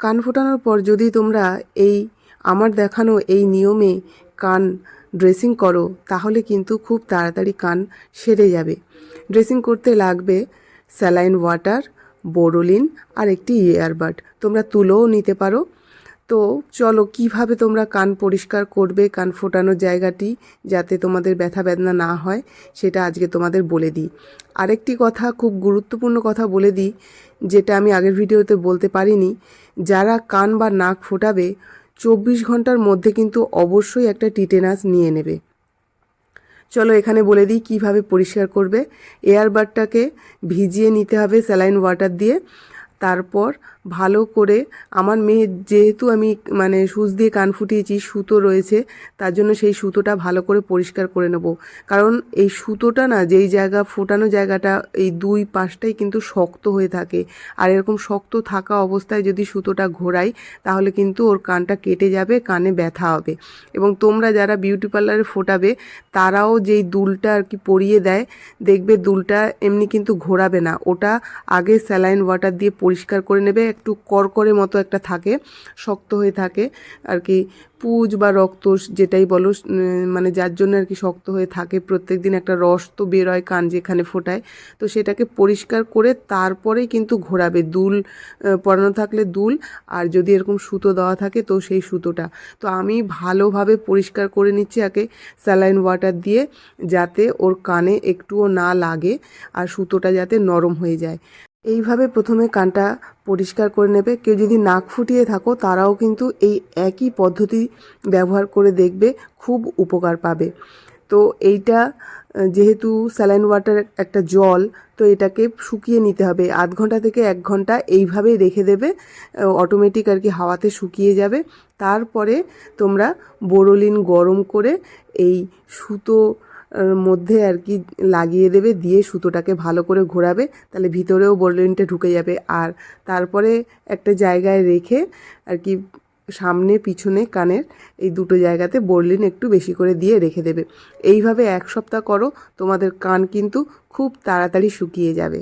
কান ফোটানোর পর যদি তোমরা এই আমার দেখানো এই নিয়মে কান ড্রেসিং করো তাহলে কিন্তু খুব তাড়াতাড়ি কান সেরে যাবে। ড্রেসিং করতে লাগবে স্যালাইন ওয়াটার, বোরোলিন আর একটি ইয়ারবাড। তোমরা তুলোও নিতে পারো। তো চলো কিভাবে তোমরা কান পরিষ্কার করবে, কান ফোটানোর জায়গাটি যাতে তোমাদের ব্যথা বেদনা না হয় সেটা আজকে তোমাদের বলে দিই। আরেকটি কথা, খুব গুরুত্বপূর্ণ কথা বলে দিই, যেটা আমি আগের ভিডিওতে বলতে পারিনি। যারা কান বা নাক ফোটাবে 24 ঘন্টার মধ্যে কিন্তু অবশ্যই একটা টিটেনাস নিয়ে নেবে। চলো এখানে বলে দিই কিভাবে পরিষ্কার করবে। এয়ারবাডটাকে ভিজিয়ে নিতে হবে স্যালাইন ওয়াটার দিয়ে। তারপর ভালো করে, আমার মেয়ে যেহেতু আমি সুচ দিয়ে কান ফুটিয়েছি, সুতো রয়েছে, তার জন্য সেই সুতোটা ভালো করে পরিষ্কার করে নেব। কারণ এই সুতোটা না, যেই জায়গা ফোটানো জায়গাটা, এই দুই পাশটাই কিন্তু শক্ত হয়ে থাকে। আর এরকম শক্ত থাকা অবস্থায় যদি সুতোটা ঘোরাই তাহলে কিন্তু ওর কানটা কেটে যাবে, কানে ব্যথা হবে। এবং তোমরা যারা বিউটি পার্লারে ফোটাবে তারাও যেই দুলটা আর কি পরিয়ে দেয়, দেখবে দুলটা এমনি কিন্তু ঘোরাবে না। ওটা আগে স্যালাইন ওয়াটার দিয়ে পরিষ্কার করে নেবে। একটু করকরে মতো একটা থাকে, শক্ত হয়ে থাকে আর কি, পুজ বা রক্ত যেটাই বলো, যার জন্য আর কি শক্ত হয়ে থাকে। প্রত্যেক দিন একটা রস তো বেরোয় কান যেখানে ফোটায়, তো সেটাকে পরিষ্কার করে তারপরেই কিন্তু ঘোরাবে। দুল পরানো থাকলে দুল, আর যদি এরকম সুতো দেওয়া থাকে তো সেই সুতোটা। তো আমি ভালোভাবে পরিষ্কার করে নিচ্ছি আগে স্যালাইন ওয়াটার দিয়ে, যাতে ওর কানে একটুও না লাগে আর সুতোটা যাতে নরম হয়ে যায়। এইভাবে প্রথমে কানটা পরিষ্কার করে নেবে। কেউ যদি নাক ফুটিয়ে থাকো তারাও কিন্তু এই একই পদ্ধতি ব্যবহার করে দেখবে, খুব উপকার পাবে। তো এইটা যেহেতু স্যালাইন ওয়াটার একটা জল, তো এটাকে শুকিয়ে নিতে হবে। আধ ঘন্টা থেকে 1 ঘন্টা এইভাবেই রেখে দেবে, অটোমেটিক আর কি হাওয়াতে শুকিয়ে যাবে। তারপরে তোমরা বোরোলিন গরম করে এই সুতো মধ্যে আর কি লাগিয়ে দেবে, দিয়ে সুতোটাকে ভালো করে ঘোরাবে, তাহলে ভিতরেও বোরোলিনটা ঢুকে যাবে। আর তারপরে একটা জায়গায় রেখে আর কি সামনে পিছনে কানের এই দুটো জায়গাতে বোরোলিন একটু বেশি করে দিয়ে রেখে দেবে। এইভাবে 1 সপ্তাহ করো, তোমাদের কান কিন্তু খুব তাড়াতাড়ি শুকিয়ে যাবে।